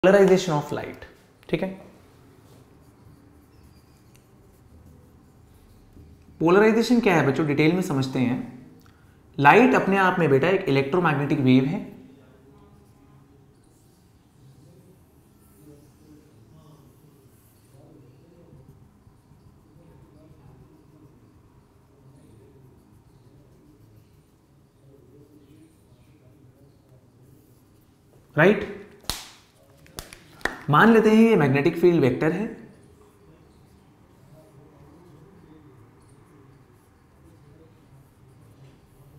Polarisation of light. ठीक है, polarisation क्या है बच्चों, डिटेल में समझते हैं। लाइट अपने आप में बेटा एक इलेक्ट्रोमैग्नेटिक वेव है। राइट, मान लेते हैं ये मैग्नेटिक फील्ड वेक्टर है।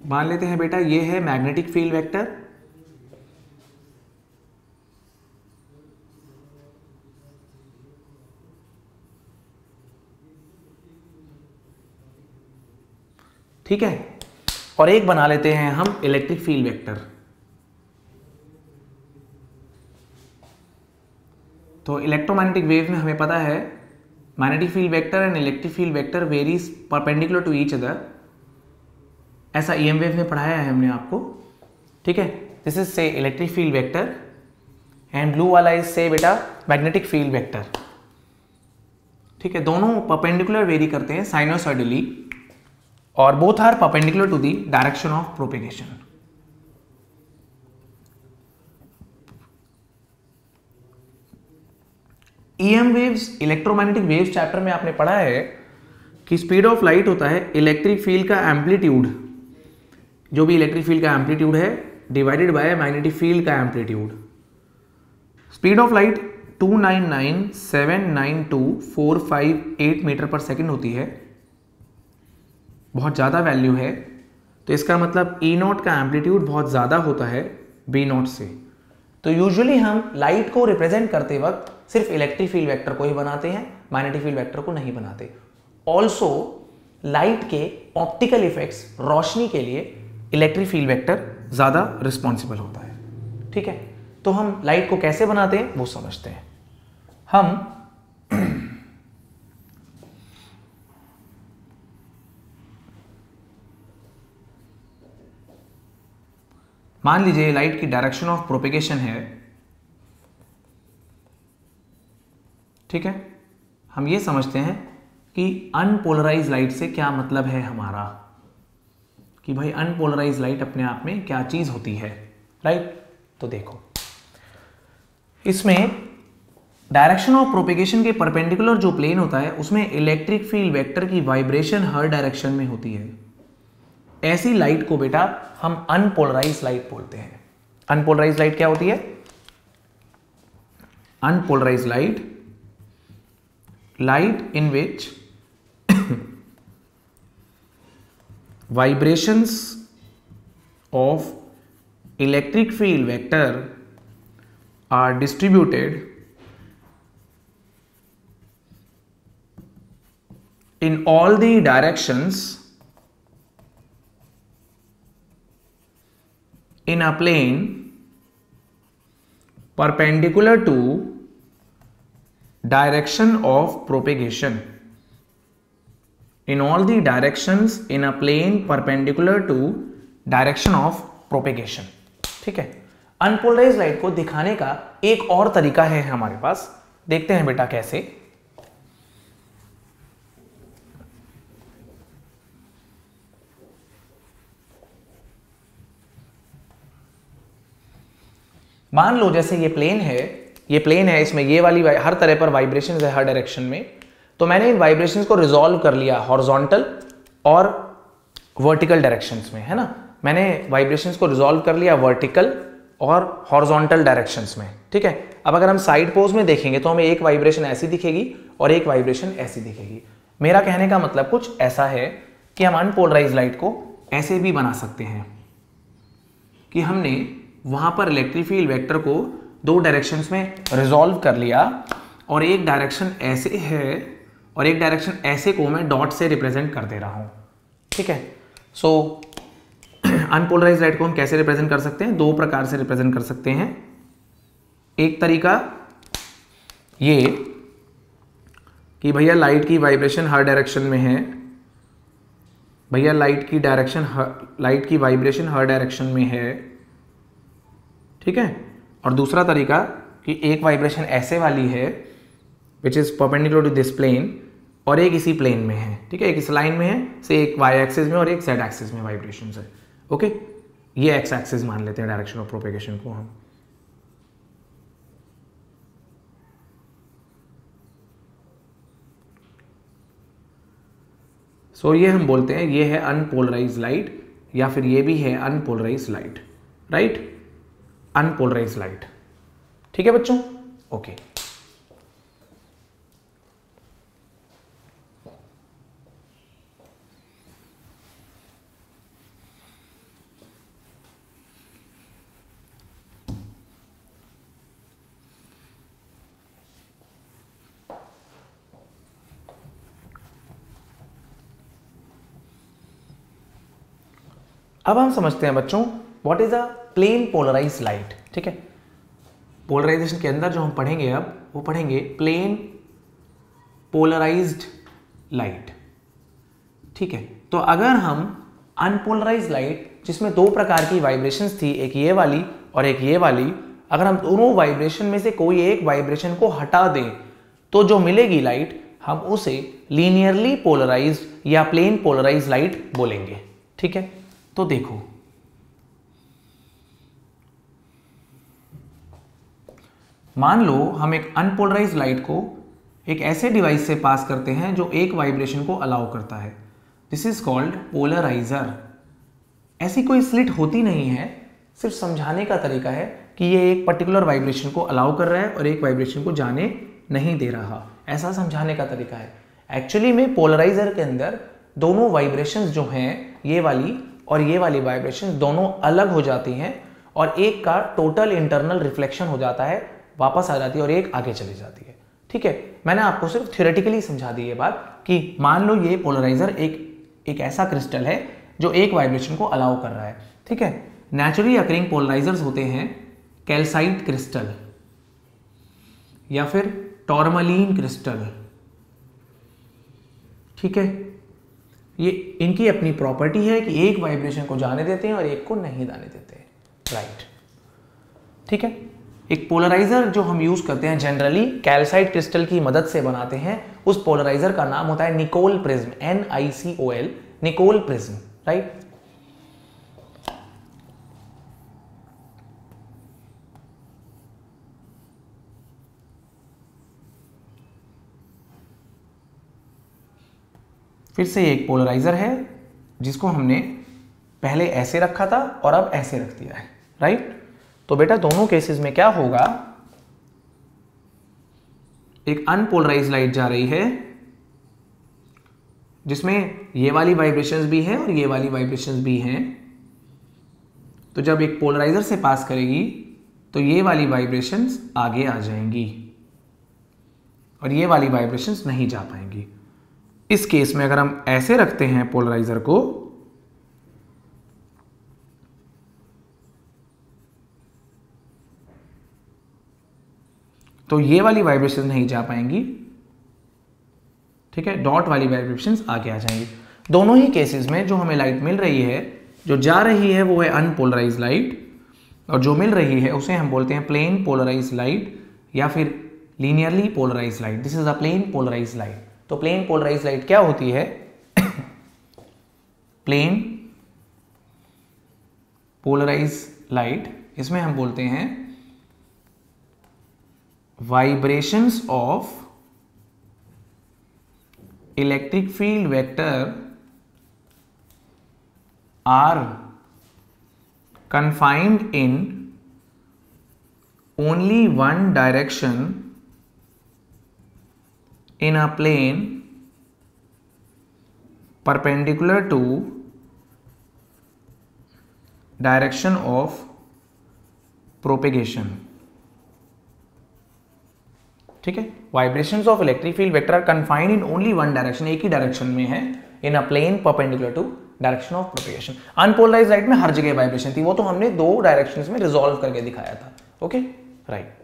मान लेते हैं बेटा ये है मैग्नेटिक फील्ड वेक्टर। ठीक है, और एक बना लेते हैं हम इलेक्ट्रिक फील्ड वेक्टर। तो इलेक्ट्रोमैग्नेटिक वेव में हमें पता है magnetic field vector and electric field vector varies perpendicular to each other. ऐसा ईएम वेव में पढ़ाया है हमने आपको। ठीक है, दिस इज से electric field vector and blue वाला इज से बेटा मैग्नेटिक फील्ड वेक्टर। ठीक है, दोनों परपेंडिकुलर वेरी करते हैं साइनोसॉइडली और both are perpendicular to the direction of propagation. EM waves electromagnetic waves chapter में आपने पढ़ा है कि स्पीड ऑफ लाइट होता है इलेक्ट्रिक फील्ड का एम्पलीट्यूड, जो भी इलेक्ट्रिक फील्ड का एम्पलीट्यूड है डिवाइडेड बाय मैग्नेटिक फील्ड का amplitude. Speed of light 299,792,458 metre पर सेकंड होती है, बहुत ज़्यादा वैल्यू है। तो इसका मतलब ई नॉट का एम्पलीट्यूड बहुत ज़्यादा होता है बी नॉट से। तो यूजुअली हम लाइट को रिप्रेजेंट करते वक्त सिर्फ इलेक्ट्रिक फील्ड वेक्टर को ही बनाते हैं, मैग्नेटिक फील्ड वेक्टर को नहीं बनाते। ऑल्सो लाइट के ऑप्टिकल इफेक्ट्स, रोशनी के लिए इलेक्ट्रिक फील्ड वेक्टर ज़्यादा रिस्पॉन्सिबल होता है। ठीक है, तो हम लाइट को कैसे बनाते हैं वो समझते हैं। हम मान लीजिए लाइट की डायरेक्शन ऑफ प्रोपेगेशन है। ठीक है, हम ये समझते हैं कि अनपोलराइज लाइट से क्या मतलब है हमारा, कि भाई अनपोलराइज लाइट अपने आप में क्या चीज होती है। राइट, तो देखो इसमें डायरेक्शन ऑफ प्रोपेगेशन के परपेंडिकुलर जो प्लेन होता है उसमें इलेक्ट्रिक फील्ड वेक्टर की वाइब्रेशन हर डायरेक्शन में होती है। ऐसी लाइट को बेटा हम अनपोलराइज लाइट बोलते हैं। अनपोलराइज लाइट क्या होती है? Unpolarise light, light in which vibrations of electric field vector are distributed in all the directions in a plane perpendicular to direction of propagation, in all the directions in a plane perpendicular to direction of propagation। ठीक है, unpolarise light को दिखाने का एक और तरीका है हमारे पास, देखते हैं बेटा कैसे। मान लो जैसे ये प्लेन है, ये प्लेन है, इसमें ये वाली हर तरह पर वाइब्रेशन है हर डायरेक्शन में। तो मैंने इन वाइब्रेशंस को रिजॉल्व कर लिया हॉरिजॉन्टल और वर्टिकल डायरेक्शंस में, है ना। मैंने वाइब्रेशंस को रिजॉल्व कर लिया वर्टिकल और हॉरिजॉन्टल डायरेक्शंस में। ठीक है, अब अगर हम साइड पोज में देखेंगे तो हमें एक वाइब्रेशन ऐसी दिखेगी और एक वाइब्रेशन ऐसी दिखेगी। मेरा कहने का मतलब कुछ ऐसा है कि हम अनपोलराइज लाइट को ऐसे भी बना सकते हैं कि हमने वहां पर इलेक्ट्रिक फील्ड वेक्टर को दो डायरेक्शंस में रिजॉल्व कर लिया और एक डायरेक्शन ऐसे है और एक डायरेक्शन ऐसे को मैं डॉट से रिप्रेजेंट कर दे रहा हूं। ठीक है, सो अनपोलराइज लाइट को हम कैसे रिप्रेजेंट कर सकते हैं? दो प्रकार से रिप्रेजेंट कर सकते हैं। एक तरीका ये कि भैया लाइट की वाइब्रेशन हर डायरेक्शन में है, भैया लाइट की वाइब्रेशन हर डायरेक्शन में है। ठीक है, और दूसरा तरीका कि एक वाइब्रेशन ऐसे वाली है which is perpendicular to this plane और एक इसी प्लेन में है, ठीक है, एक इस लाइन में है, से एक वाई एक्सिस में और एक जेड एक्सिस में वाइब्रेशन है। ओके, ये एक्स एक्सिस मान लेते हैं डायरेक्शन ऑफ प्रोपेगेशन को हम। सो ये हम बोलते हैं ये है अनपोलराइज लाइट, या फिर ये भी है unpolarise light, right, unpolarise light. ठीक है बच्चों, ओके। अब हम समझते हैं बच्चों what is a plane polarise light. ठीक है, पोलराइजेशन के अंदर जो हम पढ़ेंगे अब वो पढ़ेंगे प्लेन पोलराइज्ड लाइट। ठीक है, तो अगर हम अनपोलराइज लाइट जिसमें दो प्रकार की वाइब्रेशंस थी, एक ये वाली और एक ये वाली, अगर हम दोनों वाइब्रेशन में से कोई एक वाइब्रेशन को हटा दें तो जो मिलेगी लाइट हम उसे लीनियरली पोलराइज्ड या प्लेन पोलराइज्ड लाइट बोलेंगे। ठीक है, तो देखो मान लो हम एक अनपोलराइज्ड लाइट को एक ऐसे डिवाइस से पास करते हैं जो एक वाइब्रेशन को अलाउ करता है, दिस इज कॉल्ड पोलराइजर। ऐसी कोई स्लिट होती नहीं है, सिर्फ समझाने का तरीका है कि ये एक पर्टिकुलर वाइब्रेशन को अलाउ कर रहा है और एक वाइब्रेशन को जाने नहीं दे रहा, ऐसा समझाने का तरीका है। एक्चुअली में पोलराइजर के अंदर दोनों वाइब्रेशंस जो हैं ये वाली और ये वाली वाइब्रेशन दोनों अलग हो जाती हैं और एक का टोटल इंटरनल रिफ्लेक्शन हो जाता है, वापस आ जाती है और एक आगे चली जाती है। ठीक है, मैंने आपको सिर्फ थ्योरेटिकली समझा दी ये बात कि मान लो ये पोलराइजर एक ऐसा क्रिस्टल है जो एक वाइब्रेशन को अलाउ कर रहा है। ठीक है, नेचुरली अकरिंग पोलराइजर्स होते हैं कैल्साइट क्रिस्टल या फिर टॉर्मलीन क्रिस्टल। ठीक है, ये इनकी अपनी प्रॉपर्टी है कि एक वाइब्रेशन को जाने देते हैं और एक को नहीं जाने देते हैं, राइट। ठीक है, एक पोलराइजर जो हम यूज करते हैं जनरली कैल्साइट क्रिस्टल की मदद से बनाते हैं, उस पोलराइजर का नाम होता है Nicol prism, NiCOL, Nicol prism, right. फिर से एक पोलराइजर है जिसको हमने पहले ऐसे रखा था और अब ऐसे रख दिया है, राइट। तो बेटा दोनों केसेस में क्या होगा, एक अनपोलराइज लाइट जा रही है जिसमें ये वाली वाइब्रेशंस भी है और ये वाली वाइब्रेशंस भी हैं। तो जब एक पोलराइजर से पास करेगी तो ये वाली वाइब्रेशंस आगे आ जाएंगी और ये वाली वाइब्रेशंस नहीं जा पाएंगी। इस केस में अगर हम ऐसे रखते हैं पोलराइजर को तो ये वाली वाइब्रेशन नहीं जा पाएंगी। ठीक है, डॉट वाली वाइब्रेशंस आगे आ जाएंगी। दोनों ही केसेस में जो हमें लाइट मिल रही है, जो जा रही है वो है अनपोलराइज लाइट और जो मिल रही है उसे हम बोलते हैं प्लेन पोलराइज लाइट या फिर linearly polarise light. This is a plane polarise light. तो प्लेन पोलराइज लाइट क्या होती है? प्लेन पोलराइज लाइट, इसमें हम बोलते हैं vibrations of electric field vector are confined in only one direction in a plane perpendicular to direction of propagation. ठीक है, vibrations of electric field vector are confined in only one direction, एक ही direction में है, in a plane perpendicular to direction of propagation. Unpolarized light में हर जगह vibration थी, वो तो हमने दो डायरेक्शंस में रिजॉल्व करके दिखाया था। ओके, राइट,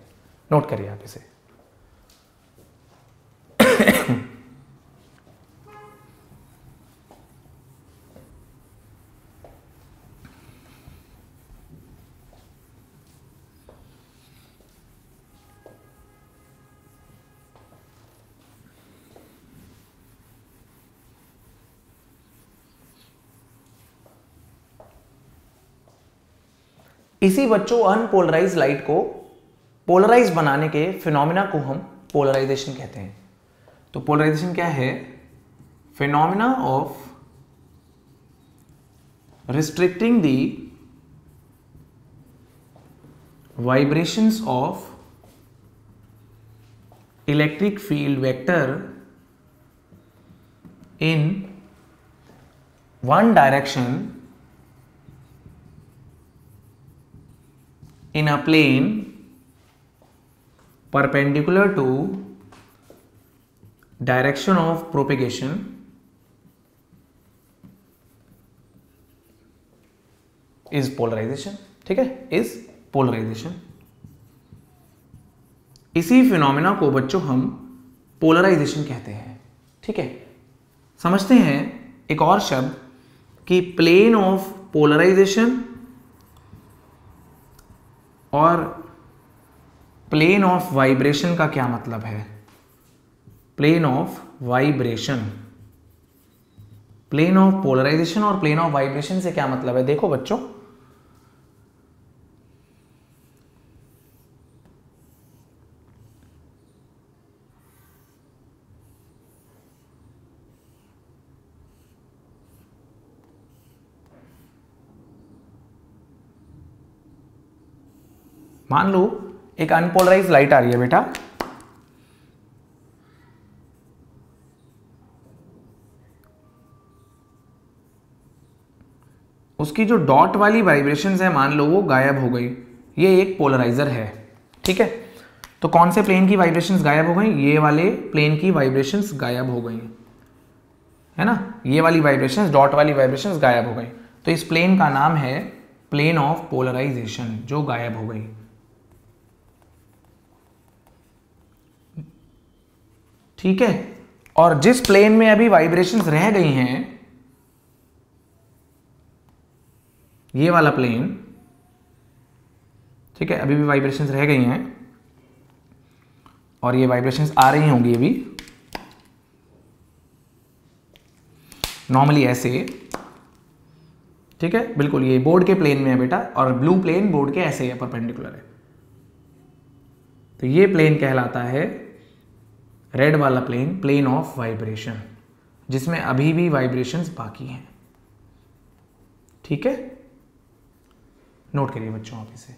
नोट करिए आप इसे। इसी बच्चों अनपोलराइज लाइट को पोलराइज बनाने के फिनोमिना को हम पोलराइजेशन कहते हैं। तो पोलराइजेशन क्या है? Phenomena of restricting the vibrations of electric field vector in one direction in a plane perpendicular to direction of propagation is polarization। ठीक है, is polarization। इसी फिनोमिना को बच्चों हम पोलराइजेशन कहते हैं। ठीक है, समझते हैं एक और शब्द कि प्लेन ऑफ पोलराइजेशन और प्लेन ऑफ वाइब्रेशन का क्या मतलब है। Plane of vibration, plane of polarisation और प्लेन ऑफ वाइब्रेशन से क्या मतलब है? देखो बच्चों, मान लो एक अनपोलराइज लाइट आ रही है बेटा, उसकी जो डॉट वाली वाइब्रेशंस है मान लो वो गायब हो गई। ये एक पोलराइजर है। ठीक है, तो कौन से प्लेन की वाइब्रेशंस गायब हो गई? ये वाले प्लेन की वाइब्रेशंस गायब हो गई, है ना। ये वाली वाइब्रेशंस, डॉट वाली वाइब्रेशंस गायब हो गई। तो इस प्लेन का नाम है प्लेन ऑफ पोलराइजेशन, जो गायब हो गई। ठीक है, और जिस प्लेन में अभी वाइब्रेशंस रह गई हैं, ये वाला प्लेन, ठीक है, अभी भी वाइब्रेशंस रह गई हैं और ये वाइब्रेशंस आ रही होंगी अभी नॉर्मली ऐसे। ठीक है, बिल्कुल ये बोर्ड के प्लेन में है बेटा, और ब्लू प्लेन बोर्ड के ऐसे है, परपेंडिकुलर है। तो ये प्लेन कहलाता है, रेड वाला प्लेन, प्लेन ऑफ वाइब्रेशन, जिसमें अभी भी वाइब्रेशंस बाकी हैं। ठीक है, नोट करिए बच्चों आप इसे।